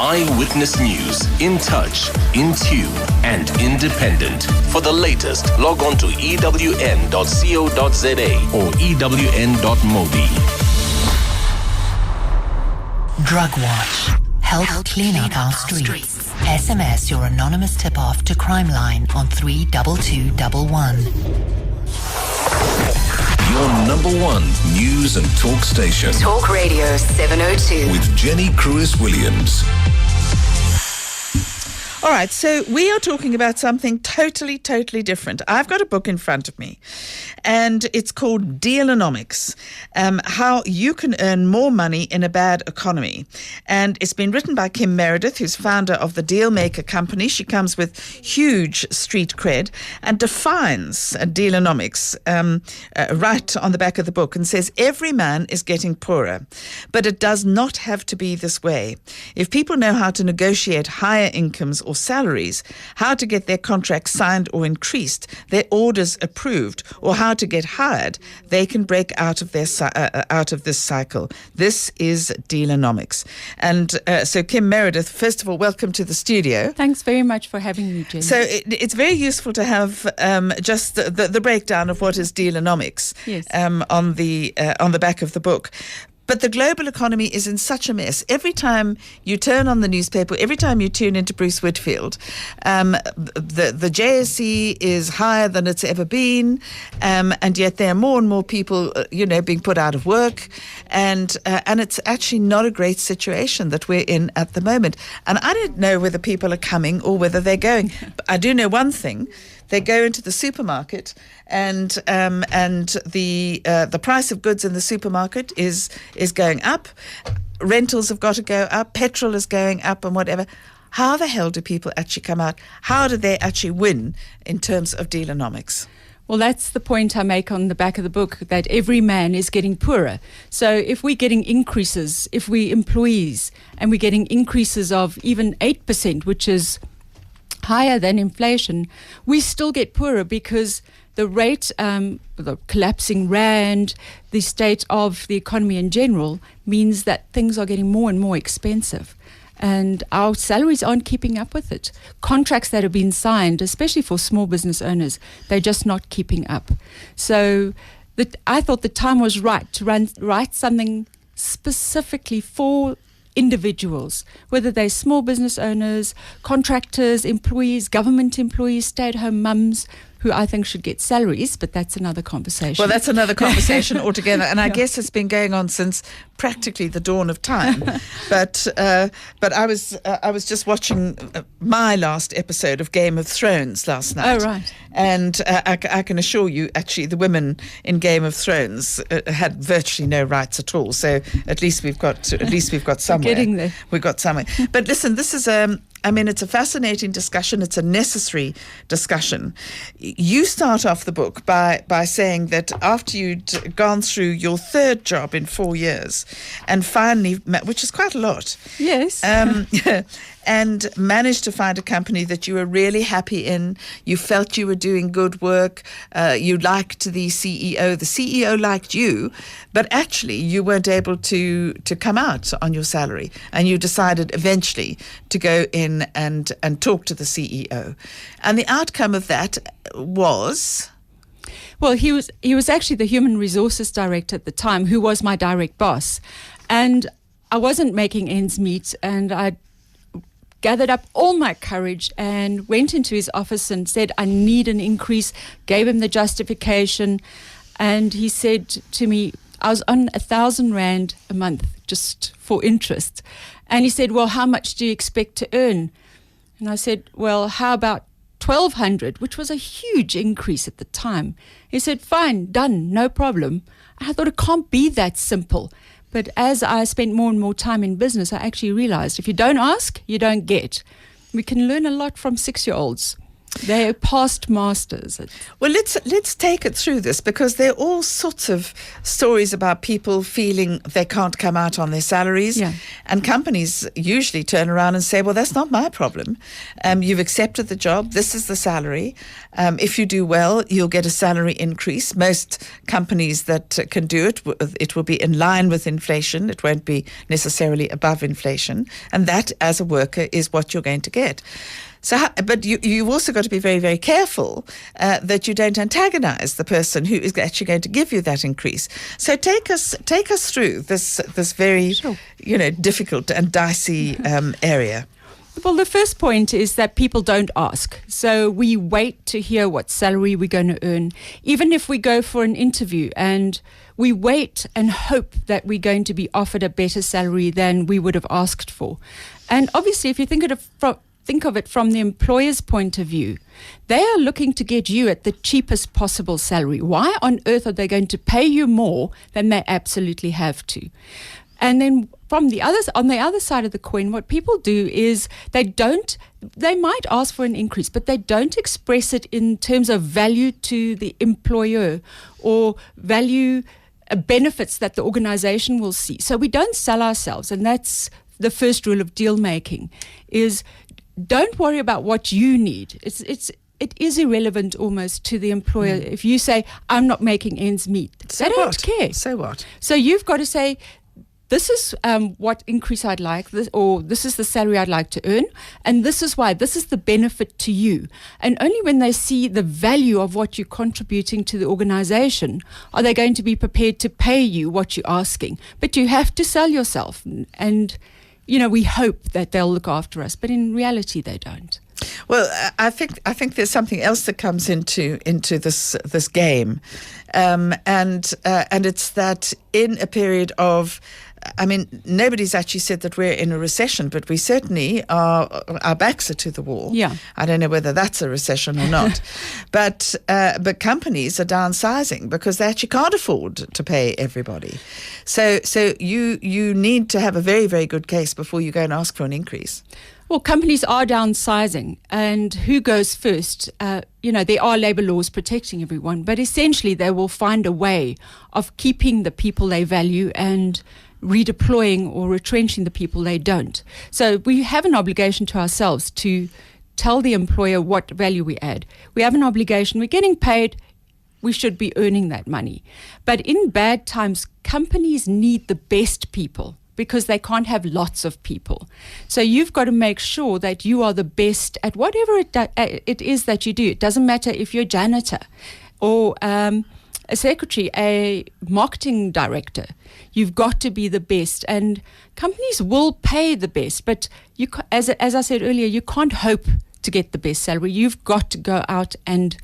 Eyewitness News. In touch, in tune, and independent. For the latest, log on to ewn.co.za or ewn.mobi. Drug Watch. Help clean up our streets. SMS your anonymous tip-off to Crime Line on 32211. Your number one news and talk station. Talk Radio 702. With Jenny Crwys-Williams. All right, so we are talking about something totally different. I've got a book in front of me, and it's called Dealonomics, How You Can Earn More Money in a Bad Economy. And it's been written by Kim Meredith, who's founder of the Dealmaker company. She comes with huge street cred and defines Dealonomics right on the back of the book and says, every man is getting poorer, but it does not have to be this way. If people know how to negotiate higher incomes or salaries, how to get their contracts signed or increased, their orders approved, or how to get hired, they can break out of this cycle. This is Dealonomics. And so Kim Meredith, first of all, welcome to the studio. Thanks very much for having me, Jenny. So it's very useful to have just the breakdown of what is Dealonomics. Yes. On the back of the book. But the global economy is in such a mess. Every time you turn on the newspaper, every time you tune into Bruce Whitfield, the JSE is higher than it's ever been, and yet there are more and more people, being put out of work, and it's actually not a great situation that we're in at the moment. And I don't know whether people are coming or whether they're going. But I do know one thing. They go into the supermarket, and the price of goods in the supermarket is going up. Rentals have got to go up. Petrol is going up, and whatever. How the hell do people actually come out? How do they actually win in terms of Dealonomics? Well, that's the point I make on the back of the book, that every man is getting poorer. So if we're getting increases, if we employees, and we're getting increases of even 8%, which is higher than inflation, we still get poorer because the rate, the collapsing rand, the state of the economy in general means that things are getting more and more expensive. And our salaries aren't keeping up with it. Contracts that have been signed, especially for small business owners, they're just not keeping up. So I thought the time was right to write something specifically for individuals, whether they're small business owners, contractors, employees, government employees, stay-at-home mums, who I think should get salaries, but that's another conversation. Well, that's another conversation altogether, and I guess it's been going on since practically the dawn of time. But I was just watching my last episode of Game of Thrones last night. Oh, right. And I can assure you, actually, the women in Game of Thrones had virtually no rights at all. So at least we've got somewhere. Getting there. We've got somewhere. But listen, this is it's a fascinating discussion. It's a necessary discussion. You start off the book by saying that after you'd gone through your third job in 4 years and finally, which is quite a lot. Yes. And managed to find a company that you were really happy in. You felt you were doing good work. You liked the CEO. The CEO liked you, but actually you weren't able to come out on your salary. And you decided eventually to go in and talk to the CEO. And the outcome of that was... Well, he was actually the human resources director at the time, who was my direct boss. And I wasn't making ends meet, and I gathered up all my courage and went into his office and said, I need an increase, gave him the justification. And he said to me, I was on 1,000 Rand a month just for interest. And he said, well, how much do you expect to earn? And I said, well, how about 1,200, which was a huge increase at the time. He said, fine, done, no problem. I thought it can't be that simple. But as I spent more and more time in business, I actually realized if you don't ask, you don't get. We can learn a lot from 6-year-olds. They're past masters. Well, let's take it through this, because there are all sorts of stories about people feeling they can't come out on their salaries. Yeah. And companies usually turn around and say, well, that's not my problem. You've accepted the job. This is the salary. If you do well, you'll get a salary increase. Most companies that can do it, it will be in line with inflation. It won't be necessarily above inflation. And that, as a worker, is what you're going to get. So, but you've also got to be very, very careful that you don't antagonize the person who is actually going to give you that increase. So take us through this very, Sure. difficult and dicey area. Well, the first point is that people don't ask. So we wait to hear what salary we're going to earn. Even if we go for an interview, and we wait and hope that we're going to be offered a better salary than we would have asked for. And obviously, if you think of it from the employer's point of view, they are looking to get you at the cheapest possible salary. Why on earth are they going to pay you more than they absolutely have to? And then on the other side of the coin, what people do is they might ask for an increase, but they don't express it in terms of value to the employer or value benefits that the organization will see. So we don't sell ourselves, and that's the first rule of deal making, is don't worry about what you need. It is irrelevant almost to the employer. If you say, I'm not making ends meet, they don't care. So what? So you've got to say, this is what increase I'd like, or this is the salary I'd like to earn, and this is why, this is the benefit to you. And only when they see the value of what you're contributing to the organization are they going to be prepared to pay you what you're asking. But you have to sell yourself, and we hope that they'll look after us, but in reality they don't. Well, I think there's something else that comes into this game, and it's that in a period of, nobody's actually said that we're in a recession, but we certainly are. Our backs are to the wall. Yeah. I don't know whether that's a recession or not, but companies are downsizing because they actually can't afford to pay everybody. So you need to have a very, very good case before you go and ask for an increase. Well, companies are downsizing, and who goes first? There are labor laws protecting everyone, but essentially they will find a way of keeping the people they value and redeploying or retrenching the people they don't. So we have an obligation to ourselves to tell the employer what value we add. We have an obligation. We're getting paid. We should be earning that money. But in bad times, companies need the best people, because they can't have lots of people. So you've got to make sure that you are the best at whatever it is that you do. It doesn't matter if you're a janitor or a secretary, a marketing director. You've got to be the best. And companies will pay the best. But as I said earlier, you can't hope to get the best salary. You've got to go out and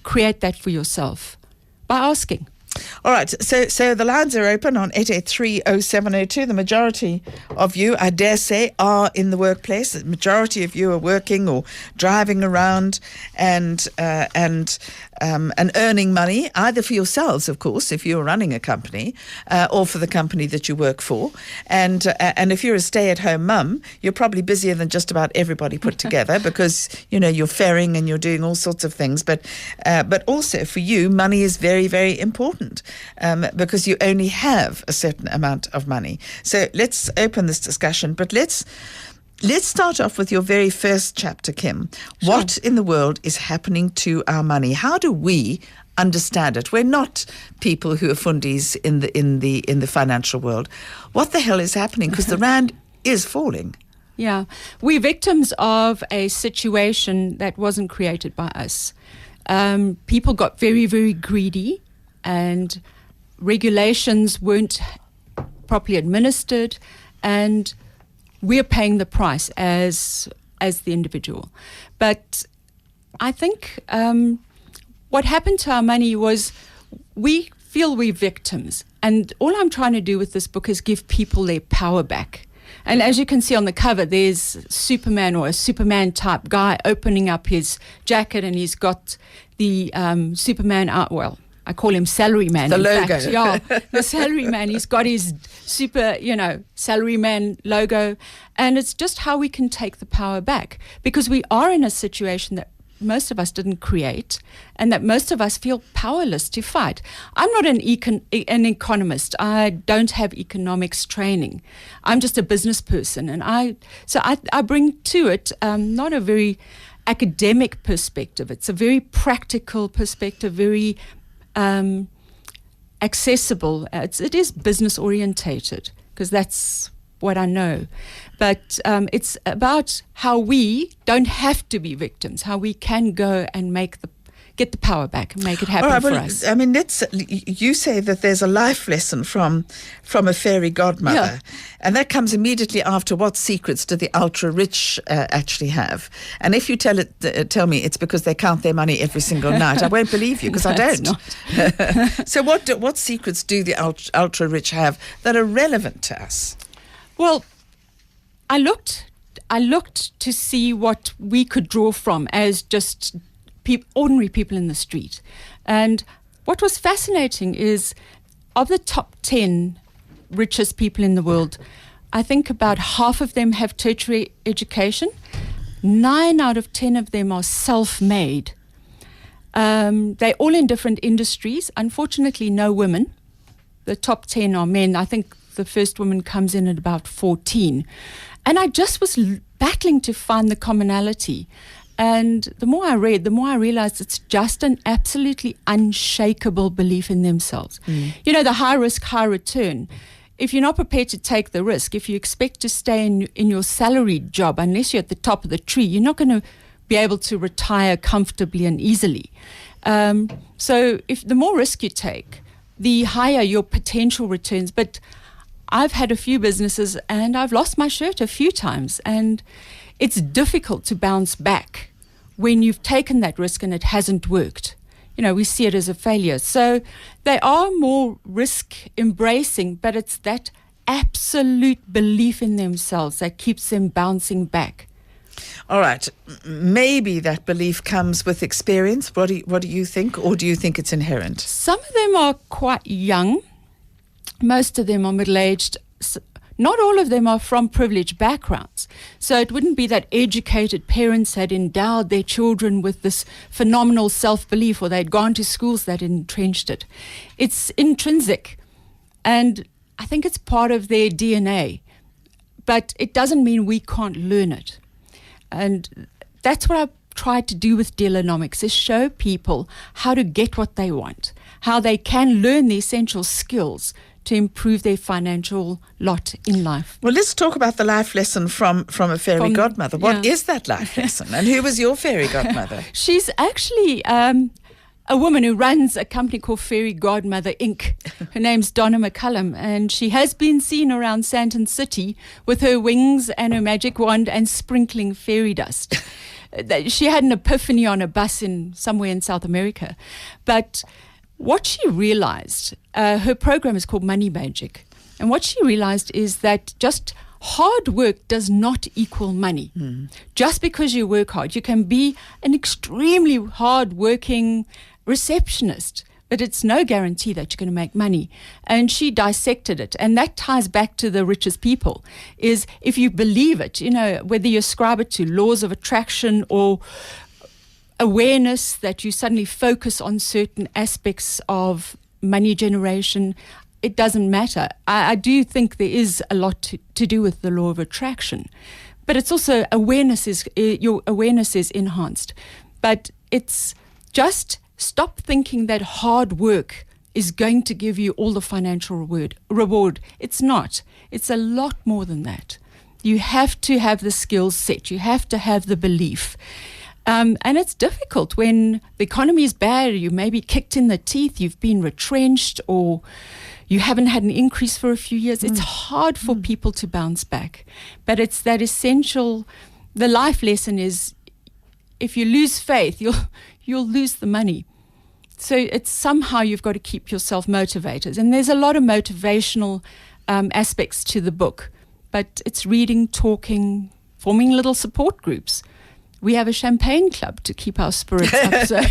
create that for yourself by asking. All right, so the lines are open on 883-0702. The majority of you, I dare say, are in the workplace. The majority of you are working or driving around and earning money, either for yourselves, of course, if you're running a company, or for the company that you work for. And if you're a stay-at-home mum, you're probably busier than just about everybody put together because, you're ferrying and you're doing all sorts of things. But also for you, money is very, very important. Because you only have a certain amount of money. So let's open this discussion, but let's start off with your very first chapter, Kim. Sure. What in the world is happening to our money? How do we understand it? We're not people who are fundies in the financial world. What the hell is happening? Because the rand is falling. Yeah, we're victims of a situation that wasn't created by us. People got very, very greedy, and regulations weren't properly administered, and we're paying the price as the individual. But I think what happened to our money was we feel we're victims, and all I'm trying to do with this book is give people their power back. And as you can see on the cover, there's Superman or a Superman type guy opening up his jacket, and he's got the Superman out. Well, I call him Salary Man. The logo. Fact. Yeah, the Salary Man. He's got his super, Salary Man logo. And it's just how we can take the power back. Because we are in a situation that most of us didn't create, and that most of us feel powerless to fight. I'm not an economist. I don't have economics training. I'm just a business person, and I bring to it not a very academic perspective. It's a very practical perspective, very accessible. It is business orientated, because that's what I know. But it's about how we don't have to be victims, how we can go and get the power back and make it happen for us. I mean, you say that there's a life lesson from a fairy godmother, and that comes immediately after what secrets do the ultra rich actually have? And if you tell me it's because they count their money every single night, I won't believe you, because I don't. So what secrets do the ultra rich have that are relevant to us? Well, I looked to see what we could draw from as just ordinary people in the street. And what was fascinating is, of the top 10 richest people in the world, I think about half of them have tertiary education. 9 out of 10 of them are self-made. They're all in different industries. Unfortunately, no women. The top 10 are men. I think the first woman comes in at about 14. And I just was battling to find the commonality. And the more I read, the more I realized it's just an absolutely unshakable belief in themselves. You know, the high risk, high return. If you're not prepared to take the risk, if you expect to stay in your salaried job, unless you're at the top of the tree, you're not going to be able to retire comfortably and easily. So if the more risk you take, the higher your potential returns. But I've had a few businesses and I've lost my shirt a few times, and it's difficult to bounce back when you've taken that risk and it hasn't worked. You know, we see it as a failure. So they are more risk embracing, but it's that absolute belief in themselves that keeps them bouncing back. All right. Maybe that belief comes with experience. What do you think? Or do you think it's inherent? Some of them are quite young. Most of them are middle-aged. Not all of them are from privileged backgrounds. So it wouldn't be that educated parents had endowed their children with this phenomenal self-belief, or they'd gone to schools that entrenched it. It's intrinsic. And I think it's part of their DNA. But it doesn't mean we can't learn it. And that's what I tried to do with Dealonomics, is show people how to get what they want, how they can learn the essential skills to improve their financial lot in life. Well, let's talk about the life lesson from a fairy godmother. What is that life lesson? And who was your fairy godmother? She's actually a woman who runs a company called Fairy Godmother Inc. Her name's Donna McCullum, and she has been seen around Sandton City with her wings and her magic wand and sprinkling fairy dust. She had an epiphany on a bus somewhere in South America. But what she realized, her program is called Money Magic. And what she realized is that just hard work does not equal money. Just because you work hard, you can be an extremely hard-working receptionist, but it's no guarantee that you're going to make money. And she dissected it. And that ties back to the richest people, is if you believe it, you know, whether you ascribe it to laws of attraction or awareness that you suddenly focus on certain aspects of money generation, it doesn't matter. I do think there is a lot to do with the law of attraction, but it's also your awareness is enhanced. But it's just stop thinking that hard work is going to give you all the financial reward. It's not. It's a lot more than that. You have to have the skills set. You have to have the belief. And it's difficult when the economy is bad, you may be kicked in the teeth, you've been retrenched, or you haven't had an increase for a few years. It's hard for people to bounce back. But it's that essential, the life lesson is, if you lose faith, you'll lose the money. So it's somehow you've got to keep yourself motivated. And there's a lot of motivational aspects to the book. But it's reading, talking, forming little support groups. we have a champagne club to keep our spirits up. So.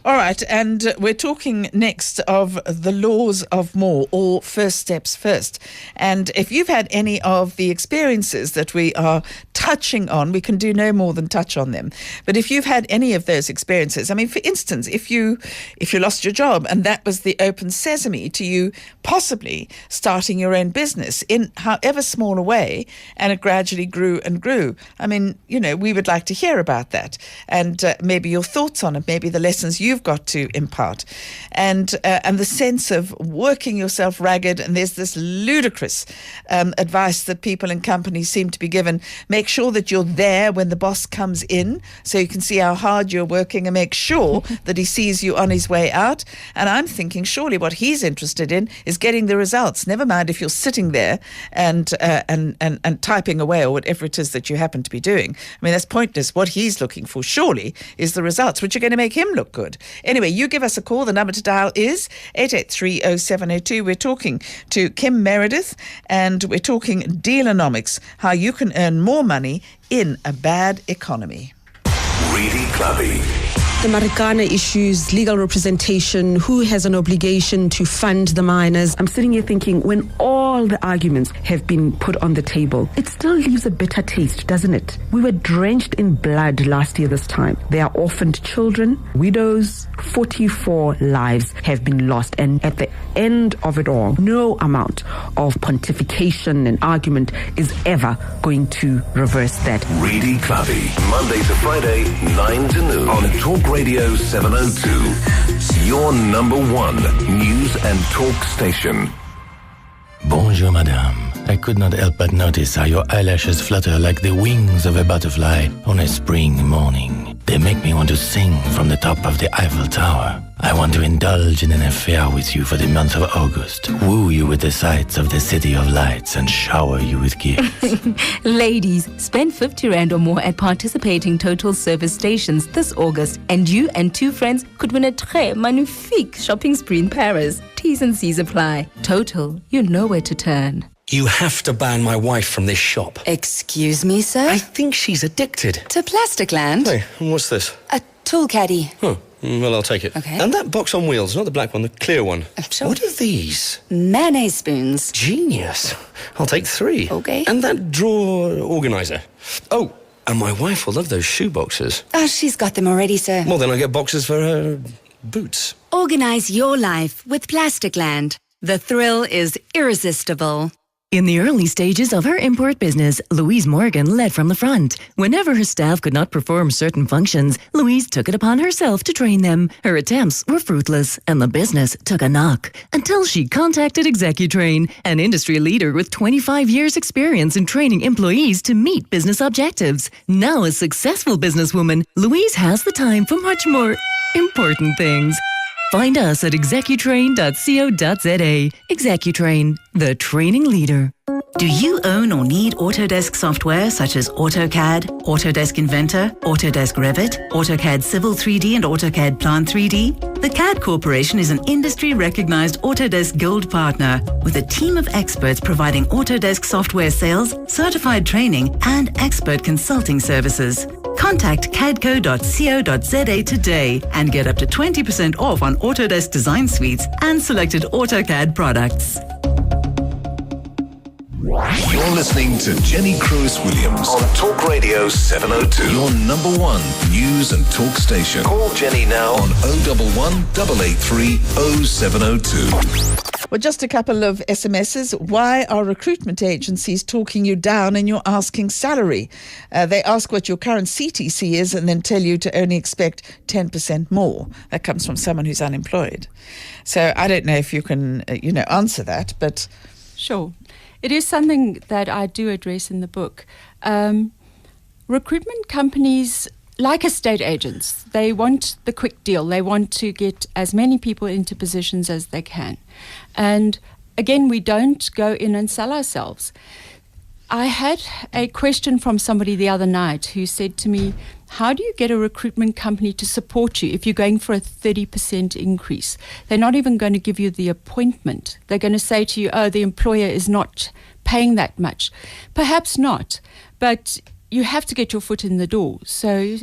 All right, and we're talking next of the laws of more, or first steps first. And if you've had any of the experiences that we are touching on, we can do no more than touch on them. But if you've had any of those experiences, I mean, for instance, if you lost your job and that was the open sesame to you possibly starting your own business in however small a way, and it gradually grew and grew, I mean, we would like to hear about that, and maybe your thoughts on it, maybe the lessons you've got to impart, and the sense of working yourself ragged. And there's this ludicrous advice that people in companies seem to be given: make sure that you're there when the boss comes in, so you can see how hard you're working, and make sure that he sees you on his way out. And I'm thinking, surely what he's interested in is getting the results. Never mind if you're sitting there and typing away, or whatever it is that you happen to be doing. I mean, that's pointless. What he's looking for, surely, is the results, which are going to make him look good. Anyway, you give us a call. The number to dial is 883-0702. We're talking to Kim Meredith, and we're talking Dealonomics, how you can earn more money in a bad economy. Really clubby. The Marikana issues, legal representation, who has an obligation to fund the miners. I'm sitting here thinking, when all the arguments have been put on the table, it still leaves a bitter taste, doesn't it? We were drenched in blood last year this time. There are orphaned children, widows, 44 lives have been lost. And at the end of it all, no amount of pontification and argument is ever going to reverse that. Really clubby. Monday to Friday, 9 to noon on Talk Radio 702. Your number one news and talk station. Bonjour, madame. I could not help but notice how your eyelashes flutter like the wings of a butterfly on a spring morning. They make me want to sing from the top of the Eiffel Tower. I want to indulge in an affair with you for the month of August, woo you with the sights of the City of Lights, and shower you with gifts. Ladies, spend 50 Rand or more at participating Total service stations this August, and you and two friends could win a très magnifique shopping spree in Paris. T's and C's apply. Total, you know where to turn. You have to ban my wife from this shop. Excuse me, sir? I think she's addicted. To Plasticland? Hey, what's this? A tool caddy. Oh, well, I'll take it. Okay. And that box on wheels, not the black one, the clear one. Sure. What are these? Mayonnaise spoons. Genius. I'll take 3. Okay. And that drawer organizer. Oh, and my wife will love those shoe boxes. Oh, she's got them already, sir. Well, then I get boxes for her boots. Organize your life with Plasticland. The thrill is irresistible. In the early stages of her import business, Louise Morgan led from the front. Whenever her staff could not perform certain functions, Louise took it upon herself to train them. Her attempts were fruitless, and the business took a knock, until she contacted ExecuTrain, an industry leader with 25 years' experience in training employees to meet business objectives. Now a successful businesswoman, Louise has the time for much more important things. Find us at executrain.co.za. ExecuTrain, the training leader. Do you own or need Autodesk software such as AutoCAD, Autodesk Inventor, Autodesk Revit, AutoCAD Civil 3D, and AutoCAD Plant 3D? The CAD Corporation is an industry-recognized Autodesk Gold partner with a team of experts providing Autodesk software sales, certified training, and expert consulting services. Contact cadco.co.za today and get up to 20% off on Autodesk design suites and selected AutoCAD products. You're listening to Jenny Crwys-Williams on Talk Radio 702. Your number one news and talk station. Call Jenny now on 011 883 0702. Well, just a couple of SMSs. Why are recruitment agencies talking you down and you're asking salary? They ask what your current CTC is and then tell you to only expect 10% more. That comes from someone who's unemployed. So I don't know if you can, answer that, but... Sure. It is something that I do address in the book. Recruitment companies, like estate agents, they want the quick deal. They want to get as many people into positions as they can. And again, we don't go in and sell ourselves. I had a question from somebody the other night who said to me, how do you get a recruitment company to support you if you're going for a 30% increase? They're not even going to give you the appointment. They're going to say to you, oh, the employer is not paying that much. Perhaps not, but you have to get your foot in the door. So,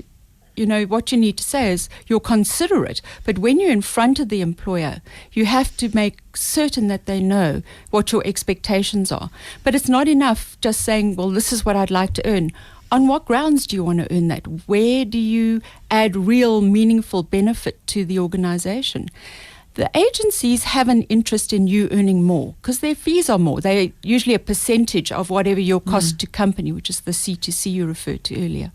what you need to say is you'll consider it. But when you're in front of the employer, you have to make certain that they know what your expectations are. But it's not enough just saying, well, this is what I'd like to earn. On what grounds do you want to earn that? Where do you add real, meaningful benefit to the organization? The agencies have an interest in you earning more because their fees are more. They're usually a percentage of whatever your cost to company, which is the C2C you referred to earlier.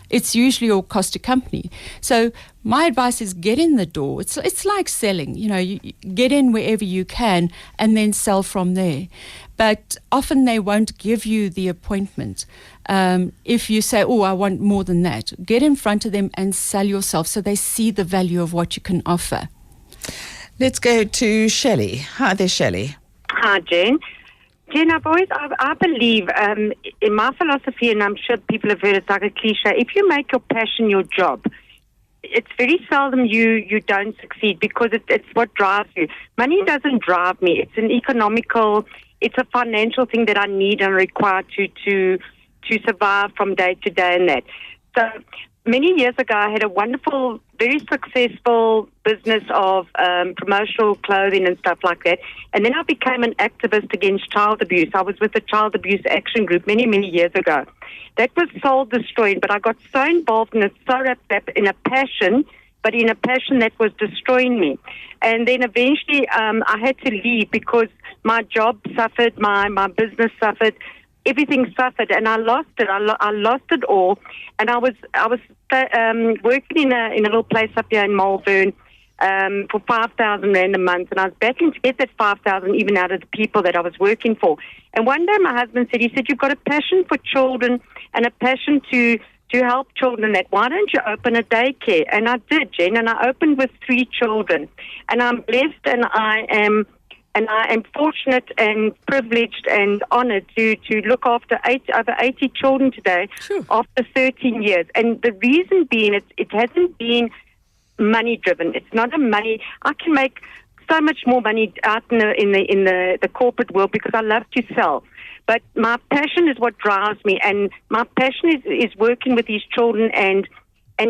It's usually your cost to company. So my advice is get in the door. It's like selling. You get in wherever you can and then sell from there. But often they won't give you the appointment. If you say, oh, I want more than that, get in front of them and sell yourself so they see the value of what you can offer. Let's go to Shelley. Hi there, Shelley. Hi, Jen. Jen, I believe in my philosophy, and I'm sure people have heard it's like a cliche, if you make your passion your job, it's very seldom you don't succeed because it's what drives you. Money doesn't drive me. It's a financial thing that I need and require to survive from day to day and that. So many years ago, I had a wonderful, very successful business of promotional clothing and stuff like that. And then I became an activist against child abuse. I was with the Child Abuse Action Group many, many years ago. That was soul-destroying, but I got so involved in it, so wrapped up in a passion, but in a passion that was destroying me. And then eventually I had to leave because my job suffered, my business suffered, everything suffered, and I lost it. I lost it all, and I was working in a little place up here in Malvern for 5,000 rand a month, and I was battling to get that 5,000 even out of the people that I was working for. And one day my husband said, you've got a passion for children and a passion to help children and that. Why don't you open a daycare? And I did, Jen, and I opened with 3 children, and I'm blessed, and I am fortunate and privileged and honored to look after over 80 children today after 13 years. And the reason being, it hasn't been money driven. It's not a money. I can make so much more money out in the corporate world because I love to sell. But my passion is what drives me, and my passion is working with these children and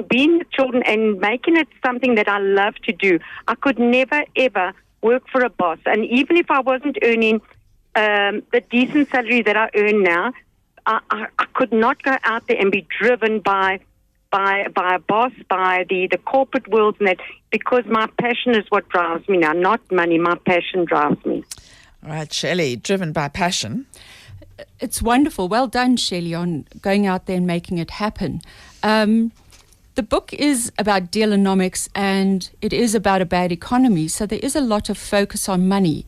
being with children and making it something that I love to do. I could never ever work for a boss, and even if I wasn't earning the decent salary that I earn now, I could not go out there and be driven by a boss, by the corporate world, and that, because my passion is what drives me now, not money. My passion drives me. All right, Shelley, driven by passion. It's wonderful. Well done, Shelley, on going out there and making it happen. The book is about Dealonomics, and it is about a bad economy, so there is a lot of focus on money.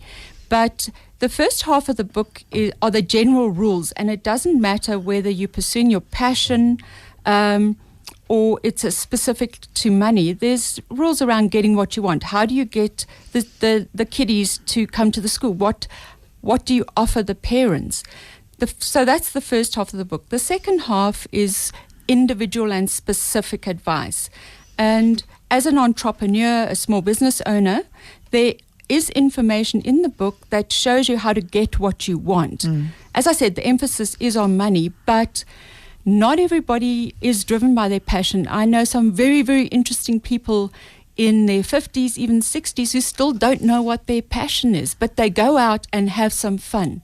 But the first half of the book are the general rules, and it doesn't matter whether you're pursuing your passion or it's a specific to money. There's rules around getting what you want. How do you get the kiddies to come to the school? What do you offer the parents? So that's the first half of the book. The second half is individual and specific advice. And as an entrepreneur, a small business owner, there is information in the book that shows you how to get what you want. As I said, the emphasis is on money, but not everybody is driven by their passion. I know some very, very interesting people in their 50s, even 60s, who still don't know what their passion is, but they go out and have some fun.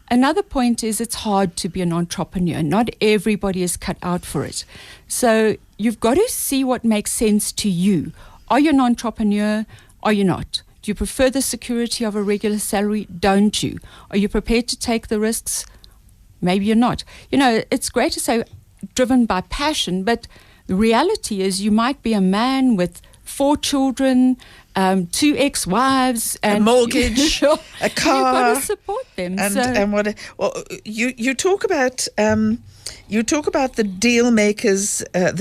Another point is it's hard to be an entrepreneur. Not everybody is cut out for it. So you've got to see what makes sense to you. Are you an entrepreneur? Are you not? Do you prefer the security of a regular salary? Don't you? Are you prepared to take the risks? Maybe you're not. It's great to say driven by passion, but the reality is you might be a man with 4 children, 2 ex-wives, and a mortgage, a car. You've got to support them. You talk about the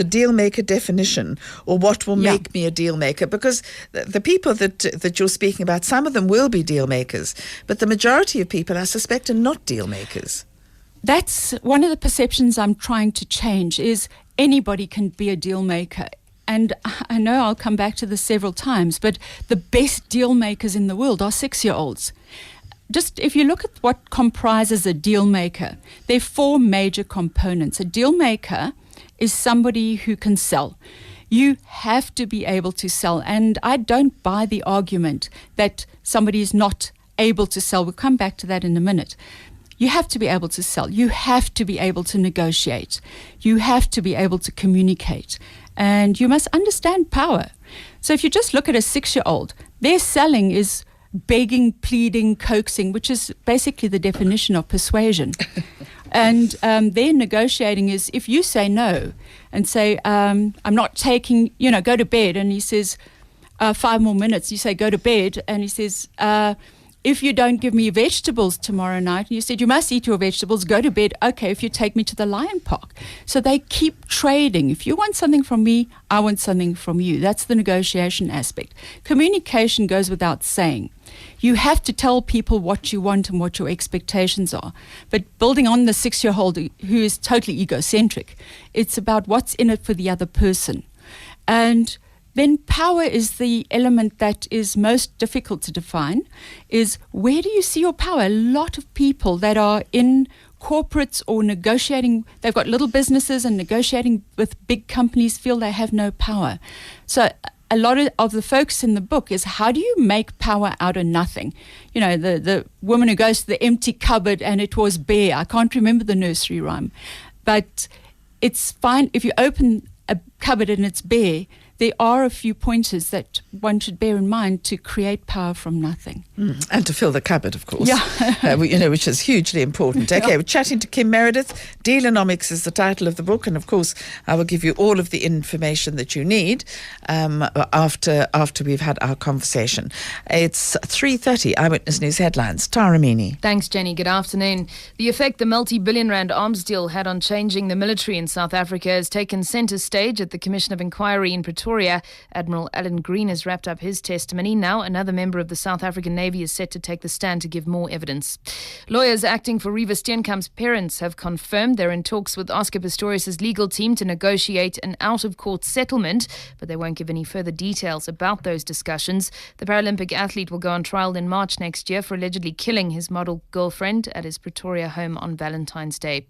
Dealmaker definition, or what will make me a deal maker, because the people that you're speaking about, some of them will be deal makers, but the majority of people, I suspect, are not deal makers. That's one of the perceptions I'm trying to change, is anybody can be a deal maker. And I know I'll come back to this several times, but the best deal makers in the world are 6-year-olds. just if you look at what comprises a deal maker, there are 4 major components. A deal maker is somebody who can sell. You have to be able to sell. And I don't buy the argument that somebody is not able to sell. We'll come back to that in a minute. You have to be able to sell. You have to be able to negotiate. You have to be able to communicate. And you must understand power. So if you just look at a 6-year-old, their selling is begging, pleading, coaxing, which is basically the definition of persuasion. And their negotiating is if you say no and say, I'm not taking, go to bed. And he says, 5 more minutes. You say, go to bed. And he says, if you don't give me vegetables tomorrow night, and you said, you must eat your vegetables, go to bed. Okay, if you take me to the lion park. So they keep trading. If you want something from me, I want something from you. That's the negotiation aspect. Communication goes without saying. You have to tell people what you want and what your expectations are. But building on the 6-year-old who is totally egocentric, it's about what's in it for the other person. And then power is the element that is most difficult to define, is where do you see your power? A lot of people that are in corporates or negotiating, they've got little businesses and negotiating with big companies feel they have no power. So a lot of the focus in the book is how do you make power out of nothing? The woman who goes to the empty cupboard and it was bare. I can't remember the nursery rhyme. But it's fine if you open a cupboard and it's bare. There are a few pointers that one should bear in mind to create power from nothing. And to fill the cupboard, of course. Yeah. Which is hugely important. Okay, Yeah. we're chatting to Kim Meredith. Dealonomics is the title of the book. And, of course, I will give you all of the information that you need after we've had our conversation. It's 3:30, Eyewitness News headlines. Tara Meany. Thanks, Jenny. Good afternoon. The effect the multi-billion rand arms deal had on changing the military in South Africa has taken centre stage at the Commission of Inquiry in Pretoria. Admiral Alan Green has wrapped up his testimony. Now another member of the South African Navy is set to take the stand to give more evidence. Lawyers acting for Reva Steenkamp's parents have confirmed they're in talks with Oscar Pistorius' legal team to negotiate an out-of-court settlement, but they won't give any further details about those discussions. The Paralympic athlete will go on trial in March next year for allegedly killing his model girlfriend at his Pretoria home on Valentine's Day.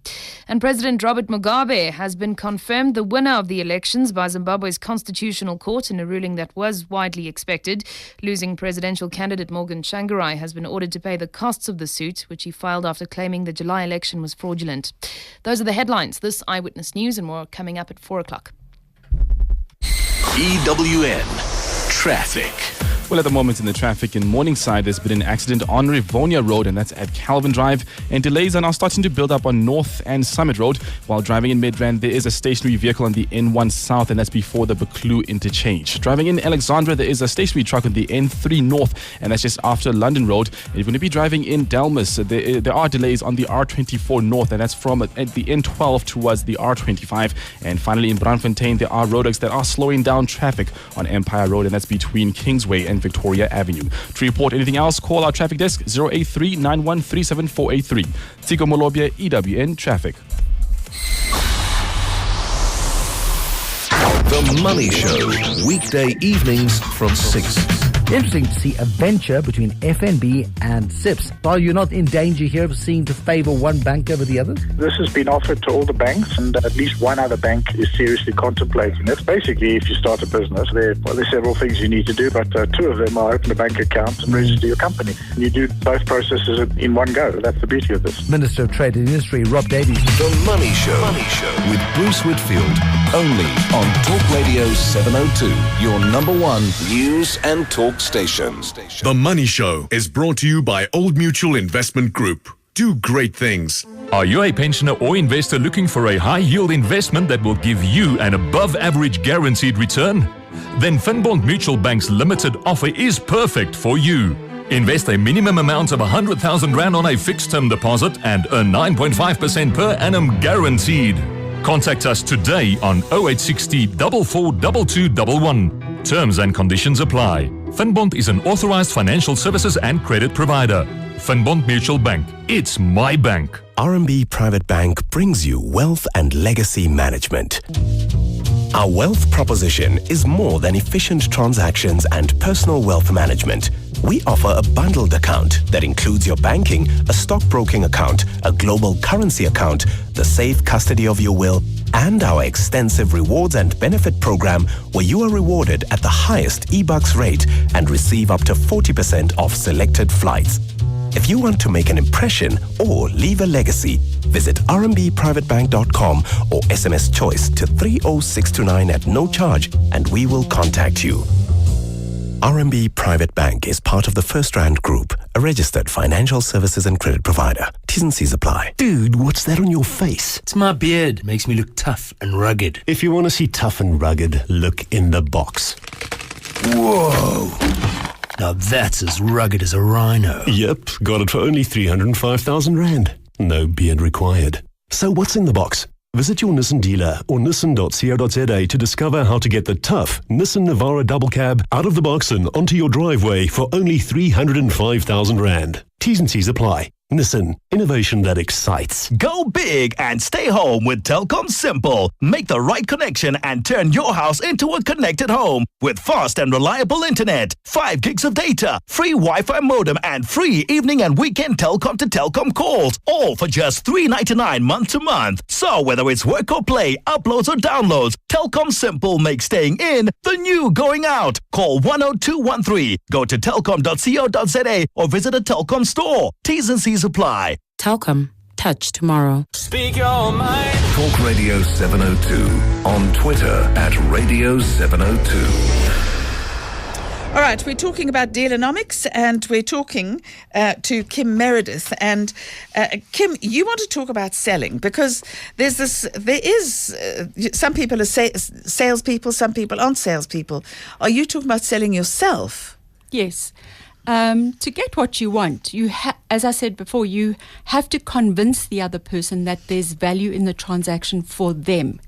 And President Robert Mugabe has been confirmed the winner of the elections by Zimbabwe's Constitutional Court in a ruling that was widely expected. Losing presidential candidate Morgan Tsvangirai has been ordered to pay the costs of the suit, which he filed after claiming the July election was fraudulent. Those are the headlines. This Eyewitness News and more coming up at 4 o'clock. EWN Traffic. Well, at the moment in the traffic in Morningside, there's been an accident on Rivonia Road, and that's at Calvin Drive. And delays are now starting to build up on North and Summit Road. While driving in Midrand, there is a stationary vehicle on the N1 South, and that's before the Buccleuch interchange. Driving in Alexandra, there is a stationary truck on the N3 North, and that's just after London Road. And if you're going to be driving in Delmas, there are delays on the R24 North, and that's from the N12 towards the R25. And finally, in Braamfontein, there are roadworks that are slowing down traffic on Empire Road, and that's between Kingsway and Victoria Avenue. To report anything else, call our traffic desk 083 9137483. Tiko Molobia, EWN Traffic. The Money Show, weekday evenings from 6. Interesting to see a venture between FNB and SIPS. Are you not in danger here of seeing to favour one bank over the other? This has been offered to all the banks, and at least one other bank is seriously contemplating it. Basically, if you start a business, there are several things you need to do, but two of them are open a bank account and register your company. You do both processes in one go. That's the beauty of this. Minister of Trade and Industry, Rob Davies. The Money Show, with Bruce Whitfield, only on Talk Radio 702, your number one news and talk station. The Money Show is brought to you by Old Mutual Investment Group. Do great things. Are you a pensioner or investor looking for a high-yield investment that will give you an above-average guaranteed return? Then Finbond Mutual Bank's limited offer is perfect for you. Invest a minimum amount of 100,000 Rand on a fixed-term deposit and earn 9.5% per annum guaranteed. Contact us today on 0860 442211. Terms and conditions apply. Finbond is an authorized financial services and credit provider. Finbond Mutual Bank. It's my bank. RMB Private Bank brings you wealth and legacy management. Our wealth proposition is more than efficient transactions and personal wealth management. We offer a bundled account that includes your banking, a stockbroking account, a global currency account, the safe custody of your will, and our extensive rewards and benefit program where you are rewarded at the highest eBucks rate and receive up to 40% off selected flights. If you want to make an impression or leave a legacy, visit rmbprivatebank.com or SMS choice to 30629 at no charge and we will contact you. RMB Private Bank is part of the First Rand Group, a registered financial services and credit provider. T's and C's apply. Dude, what's that on your face? It's my beard. It makes me look tough and rugged. If you want to see tough and rugged, look in the box. Whoa! Now that's as rugged as a rhino. Yep, got it for only 305,000 Rand. No beard required. So what's in the box? Visit your Nissan dealer or nissan.co.za to discover how to get the tough Nissan Navara double cab out of the box and onto your driveway for only 305,000 Rand. T's and C's apply. Nissan, innovation that excites. Go big and stay home with Telkom Simple. Make the right connection and turn your house into a connected home with fast and reliable internet, 5 gigs of data, free Wi-Fi modem, and free evening and weekend Telkom to Telkom calls, all for just $3.99 month to month. So whether it's work or play, uploads or downloads, Telkom Simple makes staying in the new going out. Call 10213, go to telkom.co.za or visit a Telkom store. T's and C's apply. Telkom. Touch tomorrow. Speak your mind. Talk Radio 702 on Twitter at Radio 702. All right, we're talking about Dealonomics and we're talking to Kim Meredith. And Kim, you want to talk about selling because there is some people are salespeople, some people aren't salespeople. Are you talking about selling yourself? Yes. To get what you want, as I said before, you have to convince the other person that there's value in the transaction for them.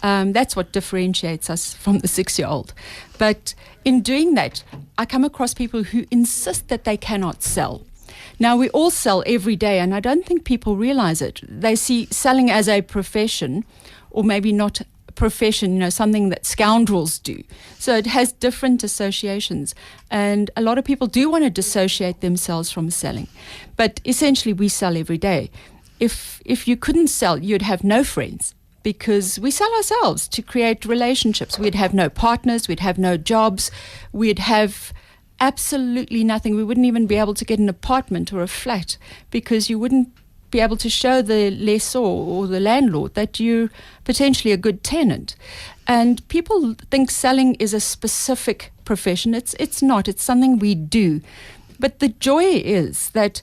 That's what differentiates us from the 6-year-old. But in doing that, I come across people who insist that they cannot sell. Now, we all sell every day, and I don't think people realize it. They see selling as a profession, or maybe not profession, something that scoundrels do. So it has different associations. And a lot of people do want to dissociate themselves from selling. But essentially, we sell every day. If you couldn't sell, you'd have no friends because we sell ourselves to create relationships. We'd have no partners. We'd have no jobs. We'd have absolutely nothing. We wouldn't even be able to get an apartment or a flat because you wouldn't be able to show the lessor or the landlord that you're potentially a good tenant. And people think selling is a specific profession. It's not. It's something we do. But the joy is that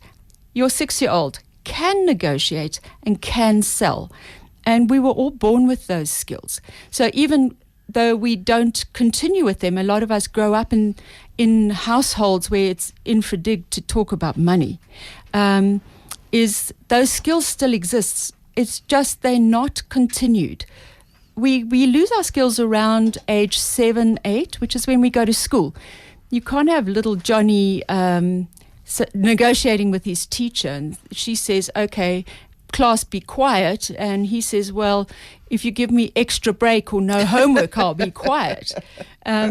your 6-year-old can negotiate and can sell. And we were all born with those skills. So even though we don't continue with them, a lot of us grow up in households where it's infra-dig to talk about money. Is those skills still exist. It's just they're not continued. We lose our skills around age 7, 8, which is when we go to school. You can't have little Johnny negotiating with his teacher, and she says, okay, class, be quiet, and he says, well, if you give me extra break or no homework, I'll be quiet.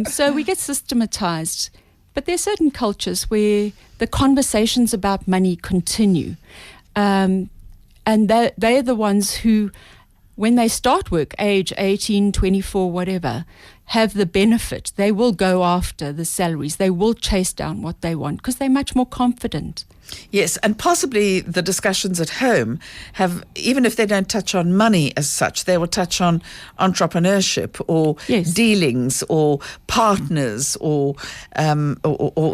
So we get systematized. But there are certain cultures where the conversations about money continue. And they're the ones who, when they start work, age 18, 24, whatever, have the benefit. They will go after the salaries. They will chase down what they want because they're much more confident. Yes, and possibly the discussions at home have, even if they don't touch on money as such, they will touch on entrepreneurship or dealings or partners or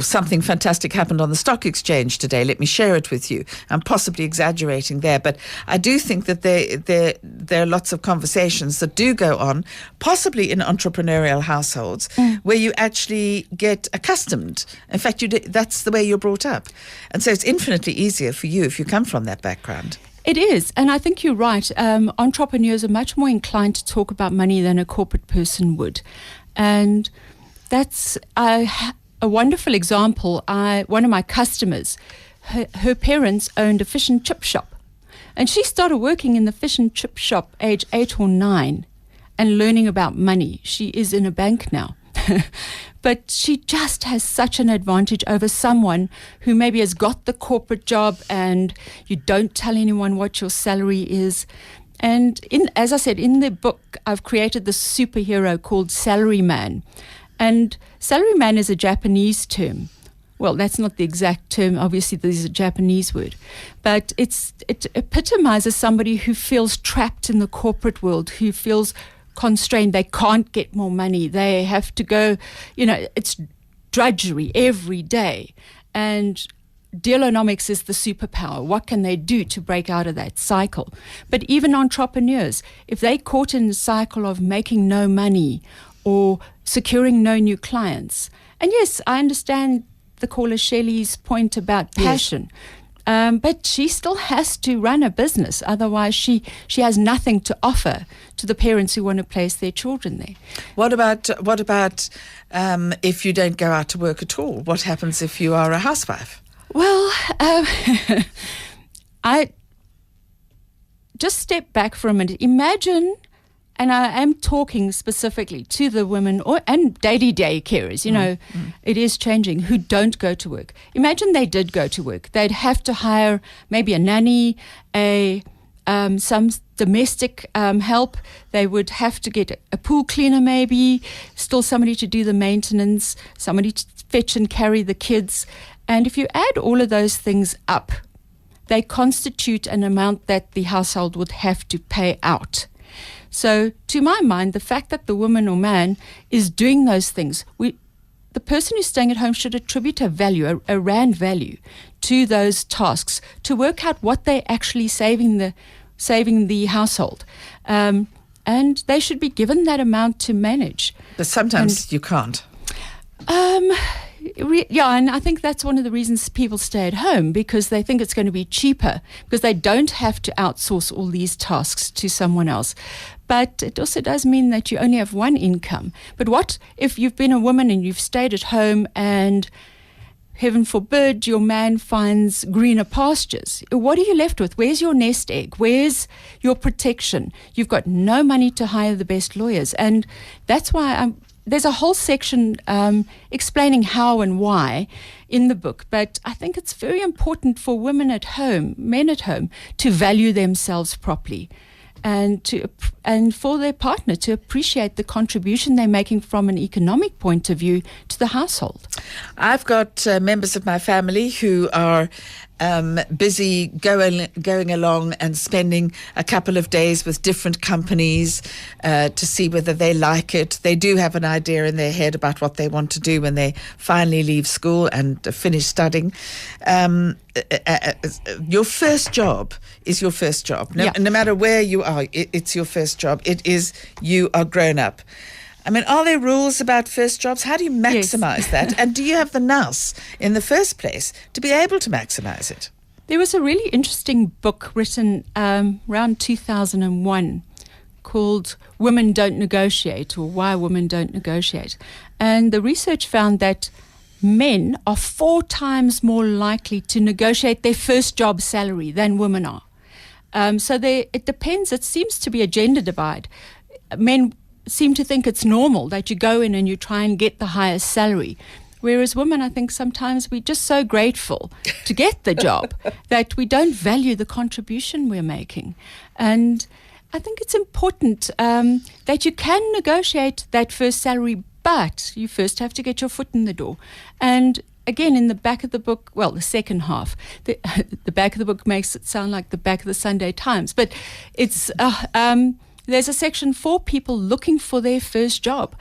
something fantastic happened on the stock exchange today. Let me share it with you. I'm possibly exaggerating there, but I do think that there are lots of conversations that do go on, possibly in entrepreneurial households, where you actually get accustomed. In fact, that's the way you're brought up. And so it's infinitely easier for you if you come from that background. It is, and I think you're right. Entrepreneurs are much more inclined to talk about money than a corporate person would. And that's a wonderful example. One of my customers, her parents owned a fish and chip shop. And she started working in the fish and chip shop age 8 or 9. and learning about money. She is in a bank now. But she just has such an advantage over someone who maybe has got the corporate job and you don't tell anyone what your salary is. And as I said, in the book, I've created this superhero called Salary Man. And Salary Man is a Japanese term. Well, that's not the exact term. Obviously, this is a Japanese word. But it epitomizes somebody who feels trapped in the corporate world, who feels constrained. They can't get more money. They have to go, it's drudgery every day. And Dealonomics is the superpower. What can they do to break out of that cycle? But even entrepreneurs, if they're caught in the cycle of making no money or securing no new clients, and yes, I understand the caller Shelley's point about passion. Yes. But she still has to run a business. Otherwise, she has nothing to offer to the parents who want to place their children there. What about if you don't go out to work at all? What happens if you are a housewife? Well, I just step back for a minute. Imagine, and I am talking specifically to the women and daily day carers, it is changing, who don't go to work. Imagine they did go to work. They'd have to hire maybe a nanny, some domestic help. They would have to get a pool cleaner maybe, still somebody to do the maintenance, somebody to fetch and carry the kids. And if you add all of those things up, they constitute an amount that the household would have to pay out. So, to my mind, the fact that the woman or man is doing those things, the person who's staying at home should attribute a value, a rand value, to those tasks to work out what they're actually saving the household. And they should be given that amount to manage. But sometimes you can't. And I think that's one of the reasons people stay at home, because they think it's going to be cheaper, because they don't have to outsource all these tasks to someone else. But it also does mean that you only have one income. But what if you've been a woman and you've stayed at home and, heaven forbid, your man finds greener pastures? What are you left with? Where's your nest egg? Where's your protection? You've got no money to hire the best lawyers. And that's why there's a whole section explaining how and why in the book. But I think it's very important for women at home, men at home, to value themselves properly, and for their partner to appreciate the contribution they're making from an economic point of view to the household. I've got members of my family who are busy going along and spending a couple of days with different companies to see whether they like it. They do have an idea in their head about what they want to do when they finally leave school and finish studying. Your first job is your first job. No matter where you are, it's your first job. It is, you are grown up. I mean, are there rules about first jobs? How do you maximize that? And do you have the nous in the first place to be able to maximize it? There was a really interesting book written around 2001 called Women Don't Negotiate, or Why Women Don't Negotiate. And the research found that men are 4 times more likely to negotiate their first job salary than women are. So it depends. It seems to be a gender divide. Men seem to think it's normal that you go in and you try and get the highest salary. Whereas women, I think sometimes we're just so grateful to get the job that we don't value the contribution we're making. And I think it's important that you can negotiate that first salary, but you first have to get your foot in the door. And again, in the back of the book, well, the second half, the back of the book makes it sound like the back of the Sunday Times, but it's there's a section for people looking for their first job.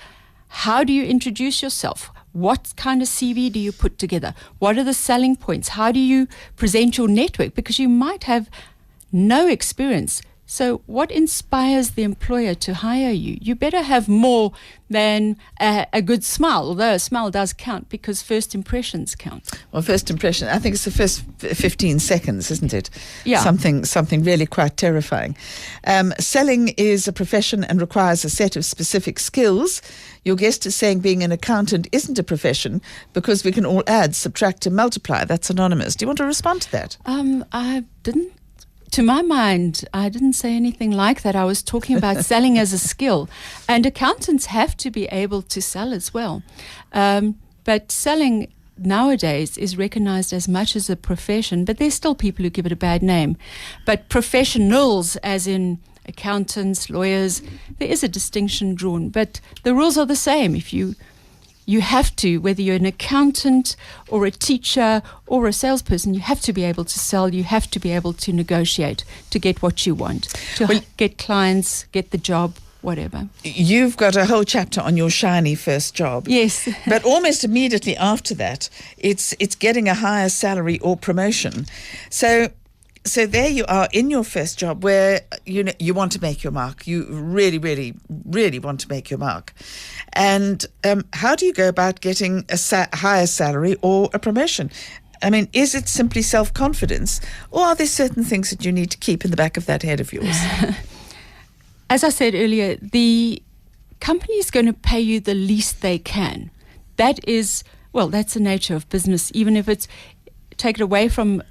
How do you introduce yourself? What kind of CV do you put together? What are the selling points? How do you present your network? Because you might have no experience. So what inspires the employer to hire you? You better have more than a good smile, although a smile does count because first impressions count. Well, first impression, I think it's the first 15 seconds, isn't it? Yeah. Something really quite terrifying. Selling is a profession and requires a set of specific skills. Your guest is saying being an accountant isn't a profession because we can all add, subtract and multiply. That's anonymous. Do you want to respond to that? I didn't To my mind, I didn't say anything like that. I was talking about selling as a skill. And accountants have to be able to sell as well. But selling nowadays is recognized as much as a profession, but there's still people who give it a bad name. But professionals, as in accountants, lawyers, there is a distinction drawn. But the rules are the same. If you have to, whether you're an accountant or a teacher or a salesperson, you have to be able to sell, you have to be able to negotiate to get what you want, to get clients, get the job, whatever. You've got a whole chapter on your shiny first job. Yes. But almost immediately after that, it's getting a higher salary or promotion. So there you are in your first job where you want to make your mark. You really, really, really want to make your mark. And how do you go about getting a higher salary or a promotion? I mean, is it simply self-confidence, or are there certain things that you need to keep in the back of that head of yours? As I said earlier, the company is going to pay you the least they can. That's the nature of business, even if it's taken away from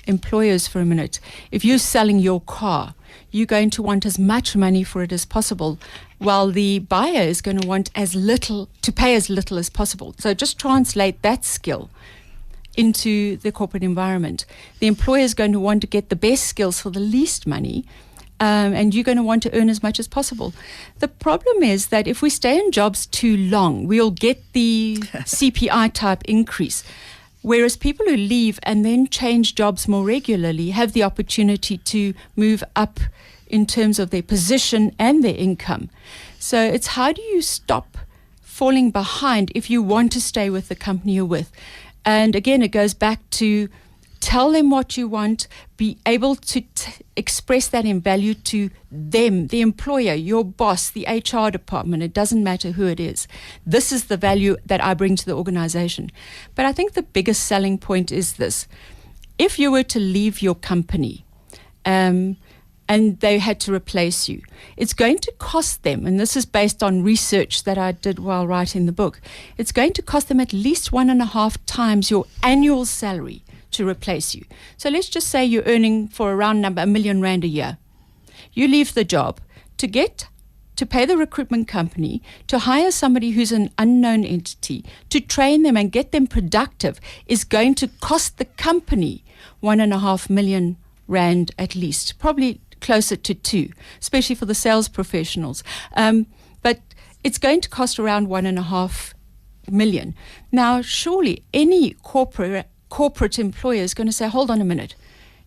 employers for a minute. If you're selling your car, you're going to want as much money for it as possible, while the buyer is going to want to pay as little as possible. So just translate that skill into the corporate environment. The employer is going to want to get the best skills for the least money, and you're going to want to earn as much as possible. The problem is that if we stay in jobs too long, we'll get the CPI type increase. Whereas people who leave and then change jobs more regularly have the opportunity to move up in terms of their position and their income. So it's how do you stop falling behind if you want to stay with the company you're with? And again, it goes back to tell them what you want, be able to express that in value to them, the employer, your boss, the HR department. It doesn't matter who it is. This is the value that I bring to the organization. But I think the biggest selling point is this. If you were to leave your company and they had to replace you, it's going to cost them, and this is based on research that I did while writing the book, it's going to cost them at least 1.5 times your annual salary to replace you. So let's just say you're earning, for a round number, R1 million a year. You leave the job to pay the recruitment company to hire somebody who's an unknown entity, to train them and get them productive, is going to cost the company R1.5 million at least, probably closer to 2, especially for the sales professionals. But it's going to cost around 1.5 million. Now, surely any corporate employer is going to say, hold on a minute.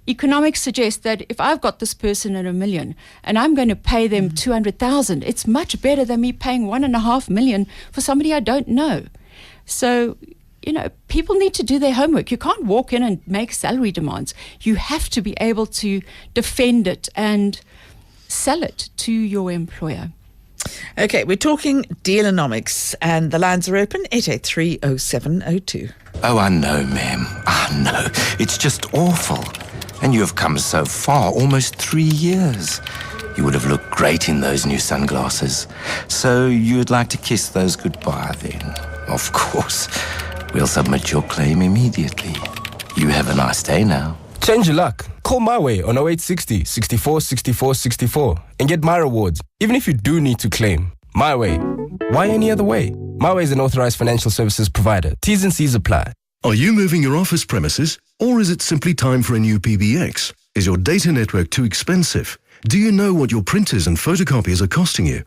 Economics suggests that if I've got this person at $1 million and I'm going to pay them 200,000, it's much better than me paying 1.5 million for somebody I don't know. So, people need to do their homework. You can't walk in and make salary demands. You have to be able to defend it and sell it to your employer. Okay, we're talking Dealonomics, and the lines are open, 883-0702. Oh, I know, ma'am. I know. It's just awful. And you have come so far, almost 3 years. You would have looked great in those new sunglasses. So you'd like to kiss those goodbye, then? Of course. We'll submit your claim immediately. You have a nice day now. Change your luck. Call My Way on 0860 64 64 64 and get my rewards, even if you do need to claim. My Way. Why any other way? My Way is an authorized financial services provider. T's and C's apply. Are you moving your office premises, or is it simply time for a new PBX? Is your data network too expensive? Do you know what your printers and photocopiers are costing you?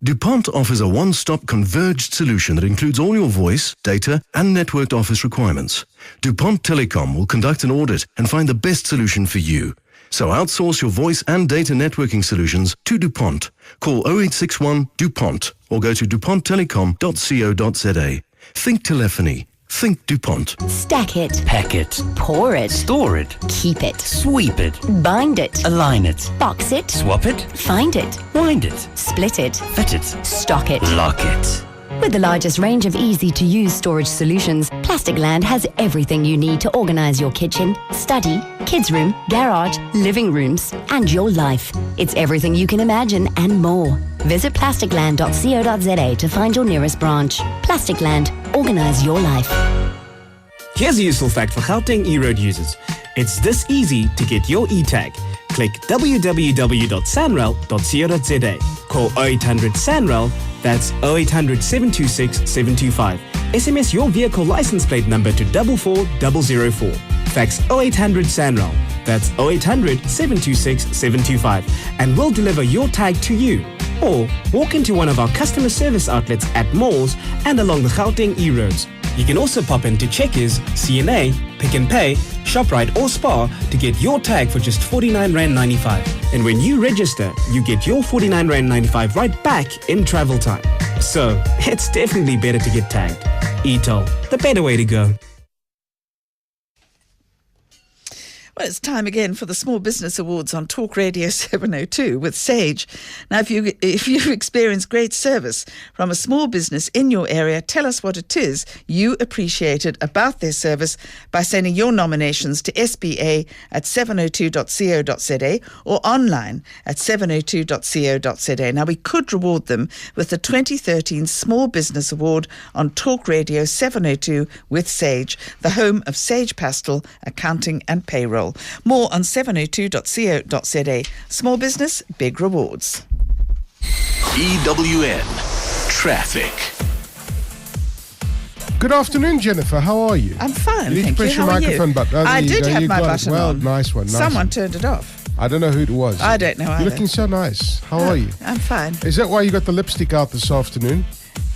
DuPont offers a one-stop converged solution that includes all your voice, data, and networked office requirements. DuPont Telecom will conduct an audit and find the best solution for you. So outsource your voice and data networking solutions to DuPont. Call 0861-DuPont or go to duponttelecom.co.za. Think telephony. Think DuPont. Stack it. Pack it. Pour it. Store it. Keep it. Sweep it. Bind it. Align it. Box it. Swap it. Find it. Wind it. Split it. Fit it. Stock it. Lock it. With the largest range of easy-to-use storage solutions, Plasticland has everything you need to organize your kitchen, study, kids' room, garage, living rooms, and your life. It's everything you can imagine and more. Visit plasticland.co.za to find your nearest branch. Plasticland. Organize your life. Here's a useful fact for Gauteng E-Road users. It's this easy to get your e-tag. Click www.sanrail.co.za. Call 0800 SANRAIL, that's 0800 726 725. SMS your vehicle license plate number to 44004. Fax 0800 SANRAIL, that's 0800 726 725, and we'll deliver your tag to you. Or walk into one of our customer service outlets at malls and along the Gauteng E-roads. You can also pop into Checkers, CNA, Pick n Pay, ShopRite or Spar to get your tag for just R49.95. And when you register, you get your R49.95 right back in travel time. So, it's definitely better to get tagged. e-toll, the better way to go. Well, it's time again for the Small Business Awards on Talk Radio 702 with Sage. Now, if you've experienced great service from a small business in your area, tell us what it is you appreciated about their service by sending your nominations to sba@702.co.za or online at 702.co.za. Now, we could reward them with the 2013 Small Business Award on Talk Radio 702 with Sage, the home of Sage Pastel, accounting and payroll. More on 702.co.za. Small business, big rewards. EWN Traffic. Good afternoon, Jennifer. How are you? I'm fine, You need to thank press you. your How are microphone you? button. I did have You my got it. button well, on. Nice one. Nice Someone one. turned it off. I don't know who it was. I don't know either. You're looking so nice. How are you? I'm fine. Is that why you got the lipstick out this afternoon?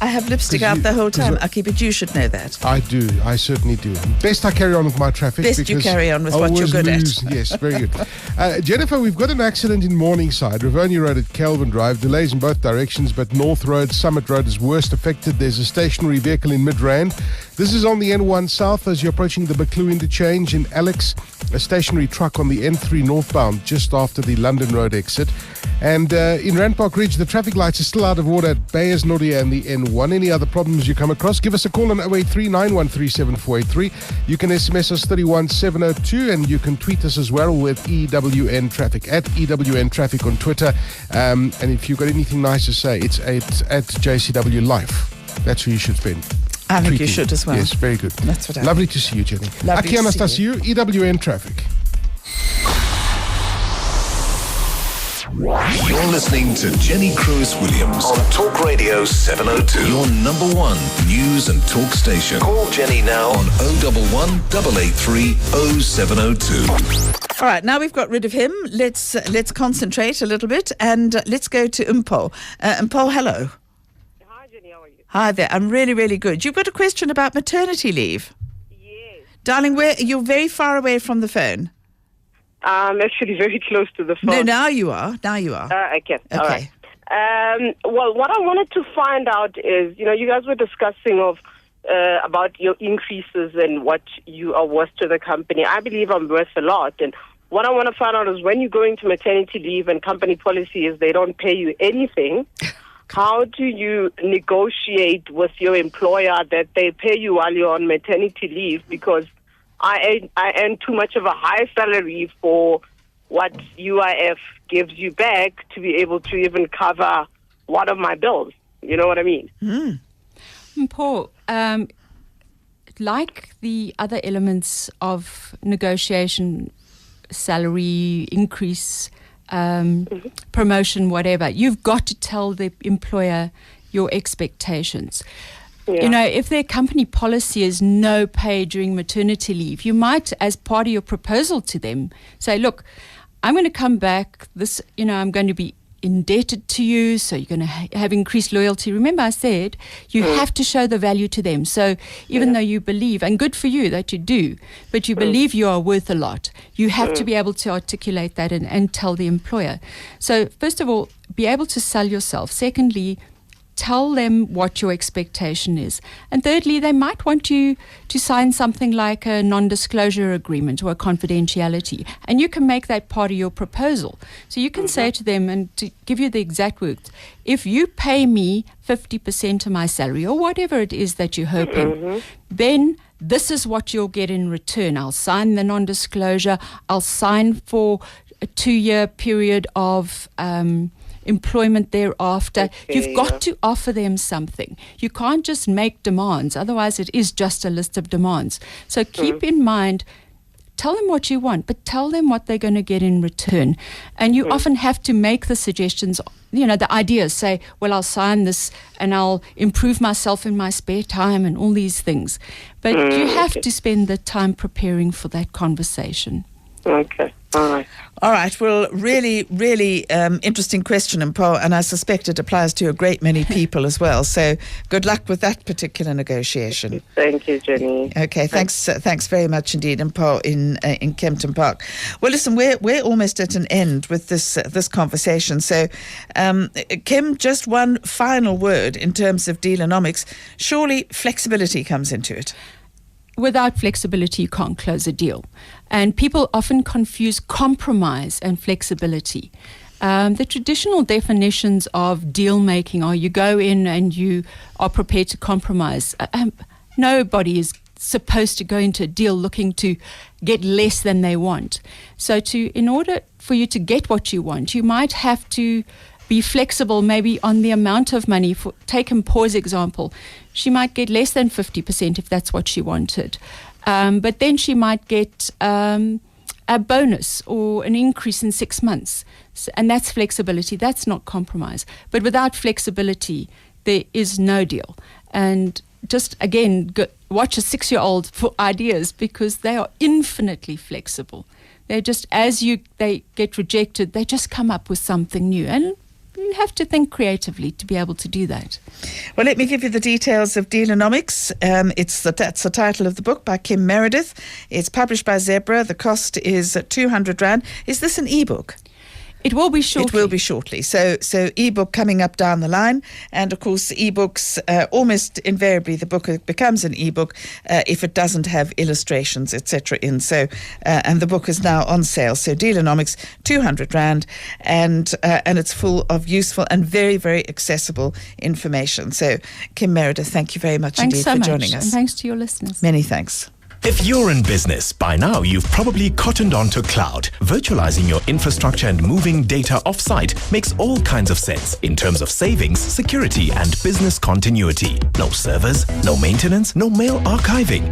I have lipstick out the whole time, Akibit. You should know that. I do. I certainly do. Best I carry on with my traffic. Best you carry on with what you're good at. Yes, very good. Jennifer, we've got an accident in Morningside. Rivonia Road at Kelvin Drive. Delays in both directions, but North Road, Summit Road is worst affected. There's a stationary vehicle in Midrand. This is on the N1 South as you're approaching the Buccleuch interchange. In Alex, a stationary truck on the N3 northbound just after the London Road exit. And in Rand Park Ridge, the traffic lights are still out of order at Bayers Nodia and the N1. Any other problems you come across, give us a call on 083 913 7483. You can SMS us 31702 and you can tweet us as well with EWN Traffic, at EWN Traffic on Twitter. And if you've got anything nice to say, it's at JCW Life. That's who you should spend. I think you tweeting. should as well. Yes, very good. That's what I Lovely to see you, Jenny. Lovely Aki to see Anastasiou, EWN Traffic. You're listening to Jenny Crwys-Williams on Talk Radio 702. Your number one news and talk station. Call Jenny now on 011 883 0702. All right, now we've got rid of him. Let's concentrate a little bit and let's go to Umpo. Umpo, hello. Hi, Jenny. How are you? Hi there. I'm really, really good. You've got a question about maternity leave. Yes. Darling, you're very far away from the phone. I'm actually very close to the phone. No, now you are. Okay. All right. Well, what I wanted to find out is, you guys were discussing about your increases and what you are worth to the company. I believe I'm worth a lot. And what I want to find out is when you go into maternity leave and company policy is they don't pay you anything, how do you negotiate with your employer that they pay you while you're on maternity leave? Because I earn too much of a high salary for what UIF gives you back to be able to even cover one of my bills. You know what I mean? Paul, like the other elements of negotiation, salary increase, promotion, whatever, you've got to tell the employer your expectations. Yeah. If their company policy is no pay during maternity leave, you might, as part of your proposal to them, say, look, I'm going to come back, I'm going to be indebted to you, so you're going to have increased loyalty. Remember I said you have to show the value to them. So even though you believe, and good for you that you do, but you believe you are worth a lot, you have to be able to articulate that and tell the employer. So first of all, be able to sell yourself. Secondly, tell them what your expectation is. And thirdly, they might want you to sign something like a non-disclosure agreement or a confidentiality. And you can make that part of your proposal. So you can say to them, and to give you the exact words, if you pay me 50% of my salary or whatever it is that you're hoping, then this is what you'll get in return. I'll sign the non-disclosure. I'll sign for a 2-year period of employment thereafter. You've got to offer them something. You can't just make demands, otherwise it is just a list of demands. So keep in mind, tell them what you want, but tell them what they're going to get in return. And you often have to make the suggestions, the ideas, say, well, I'll sign this and I'll improve myself in my spare time and all these things. But you have to spend the time preparing for that conversation. Okay. All right. Well, really, really interesting question, and I suspect it applies to a great many people as well. So good luck with that particular negotiation. Thank you, Jenny. Okay. Thanks very much indeed, and Paul in Kempton Park. Well, listen, we're almost at an end with this conversation. So, Kim, just one final word in terms of Dealonomics. Surely flexibility comes into it. Without flexibility, you can't close a deal. And people often confuse compromise and flexibility. The traditional definitions of deal making are you go in and you are prepared to compromise. Nobody is supposed to go into a deal looking to get less than they want. So in order for you to get what you want, you might have to be flexible maybe on the amount of money. Take Mpho's example. She might get less than 50% if that's what she wanted. But then she might get a bonus or an increase in 6 months. And that's flexibility. That's not compromise. But without flexibility, there is no deal. And just, again, watch a 6-year-old for ideas because they are infinitely flexible. They're just, they get rejected, they just come up with something new. And you have to think creatively to be able to do that. Well, let me give you the details of Dealonomics. That's the title of the book by Kim Meredith. It's published by Zebra. The cost is R200. Is this an e-book? It will be shortly. It will be shortly. So ebook coming up down the line. And of course, ebooks, almost invariably, the book becomes an ebook if it doesn't have illustrations, etc. in. So, and the book is now on sale. So Dealonomics, R200, and it's full of useful and very, very accessible information. So Kim Meredith, thank you very much indeed for joining us. And thanks to your listeners. Many thanks. If you're in business, by now you've probably cottoned on to cloud. Virtualizing your infrastructure and moving data offsite makes all kinds of sense in terms of savings, security, and business continuity. No servers, no maintenance, no mail archiving.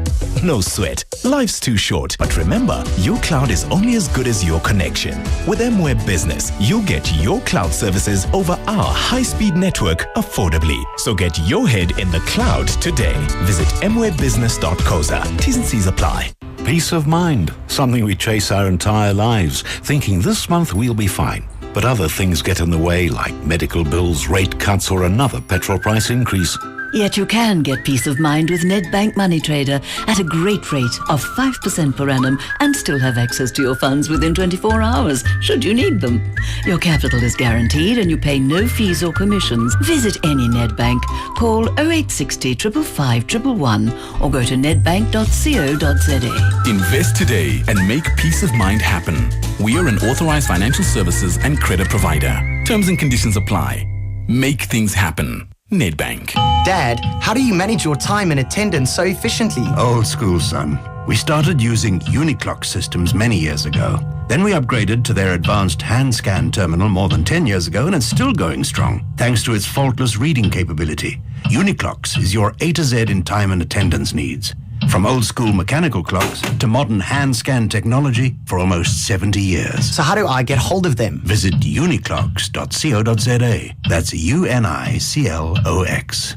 No sweat. Life's too short. But remember, your cloud is only as good as your connection. With MWeb Business, you'll get your cloud services over our high-speed network affordably. So get your head in the cloud today. Visit mwebbusiness.coza. T's and C's apply. Peace of mind, something we chase our entire lives, thinking this month we'll be fine. But other things get in the way, like medical bills, rate cuts, or another petrol price increase. Yet you can get peace of mind with Nedbank Money Trader at a great rate of 5% per annum and still have access to your funds within 24 hours, should you need them. Your capital is guaranteed and you pay no fees or commissions. Visit any Nedbank, call 0860 555 111 or go to nedbank.co.za. Invest today and make peace of mind happen. We are an authorized financial services and credit provider. Terms and conditions apply. Make things happen. Nedbank. Dad, how do you manage your time and attendance so efficiently? Old school, son. We started using Uniclock systems many years ago. Then we upgraded to their advanced hand scan terminal more than 10 years ago, and it's still going strong, thanks to its faultless reading capability. Uniclocks is your A to Z in time and attendance needs. From old school mechanical clocks to modern hand scan technology for almost 70 years. So how do I get hold of them? Visit uniclocks.co.za. That's UNICLOX.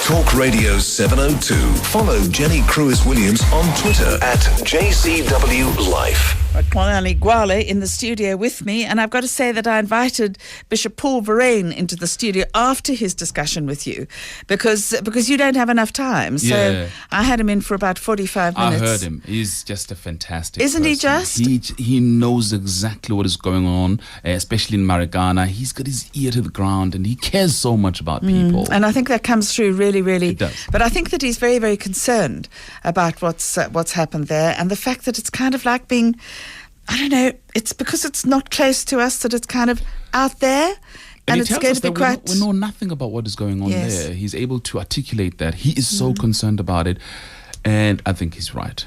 Talk Radio 702. Follow Jenny Crwys-Williams on Twitter at JCW Life. Kwanani Gwale in the studio with me, and I've got to say that I invited Bishop Paul Verreyn into the studio after his discussion with you because you don't have enough time. So I had him in for about 45 minutes. I heard him. He's just a fantastic Isn't person. he just? He knows exactly what is going on, especially in Marikana. He's got his ear to the ground and he cares so much about people. And I think that comes through really, really. It does. But I think that he's very, very concerned about what's happened there, and the fact that it's kind of like being, I don't know, it's because it's not close to us that it's kind of out there. And it's going to be quite... We know nothing about what is going on there. He's able to articulate that. He is so concerned about it. And I think he's right.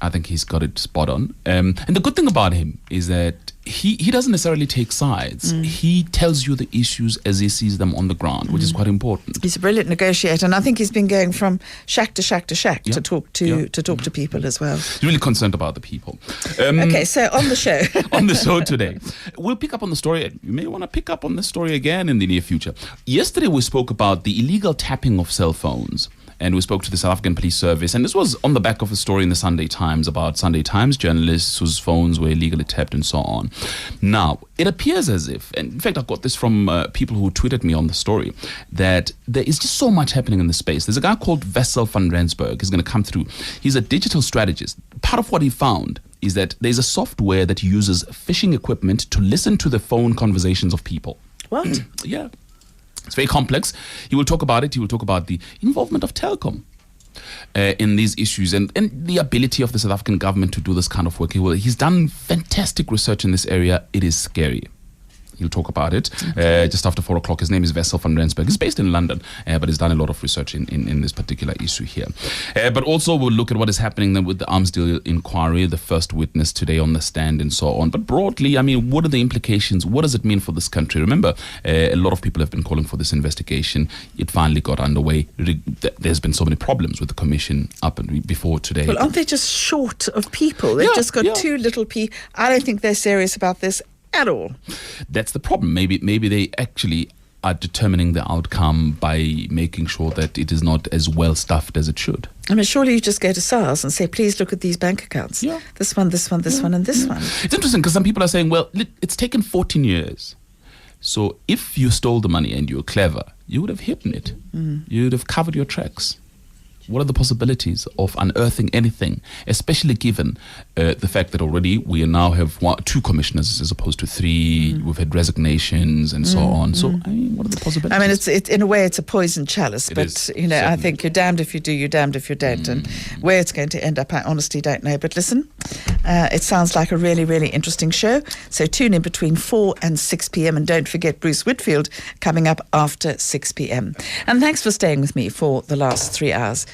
I think he's got it spot on. And the good thing about him is that he doesn't necessarily take sides. He tells you the issues as he sees them on the ground, which is quite important. He's a brilliant negotiator, and I think he's been going from shack to shack to shack to talk to people as well. He's really concerned about the people. Okay, so on the show. On the show today, we'll pick up on the story. You may want to pick up on the story again in the near future. Yesterday we spoke about the illegal tapping of cell phones. And we spoke to the South African Police Service, and this was on the back of a story in the Sunday Times about Sunday Times journalists whose phones were illegally tapped and so on. Now, it appears as if, and in fact I got this from people who tweeted me on the story, that there is just so much happening in the space. There's a guy called Wessel van Rensburg. He's going to come through. He's a digital strategist. Part of what he found is that there's a software that uses phishing equipment to listen to the phone conversations of people. What? Yeah. It's very complex. He will talk about it. He will talk about the involvement of Telkom in these issues and the ability of the South African government to do this kind of work. He's done fantastic research in this area. It is scary. He'll talk about it just after 4 o'clock. His name is Wessel van Rensburg. He's based in London, but he's done a lot of research in this particular issue here. But also we'll look at what is happening then with the arms deal inquiry, the first witness today on the stand and so on. But broadly, I mean, what are the implications? What does it mean for this country? Remember, a lot of people have been calling for this investigation. It finally got underway. There's been so many problems with the commission up and before today. Well, aren't they just short of people? They've just got too little people. I don't think they're serious about this at all. That's the problem. Maybe they actually are determining the outcome by making sure that it is not as well stuffed as it should. I mean, surely you just go to SARS and say, please look at these bank accounts. Yeah. This one, this one, this one, and this one. It's interesting because some people are saying, well, it's taken 14 years. So if you stole the money and you were clever, you would have hidden it. You would have covered your tracks. What are the possibilities of unearthing anything, especially given the fact that already we now have 2 commissioners as opposed to 3. We've had resignations and so on. So, I mean, what are the possibilities? I mean, it's in a way, it's a poison chalice. It but, is, you know, certainly. I think you're damned if you do, you're damned if you don't. And where it's going to end up, I honestly don't know. But listen, it sounds like a really, really interesting show. So tune in between 4 and 6 p.m. And don't forget Bruce Whitfield coming up after 6 p.m. And thanks for staying with me for the last 3 hours.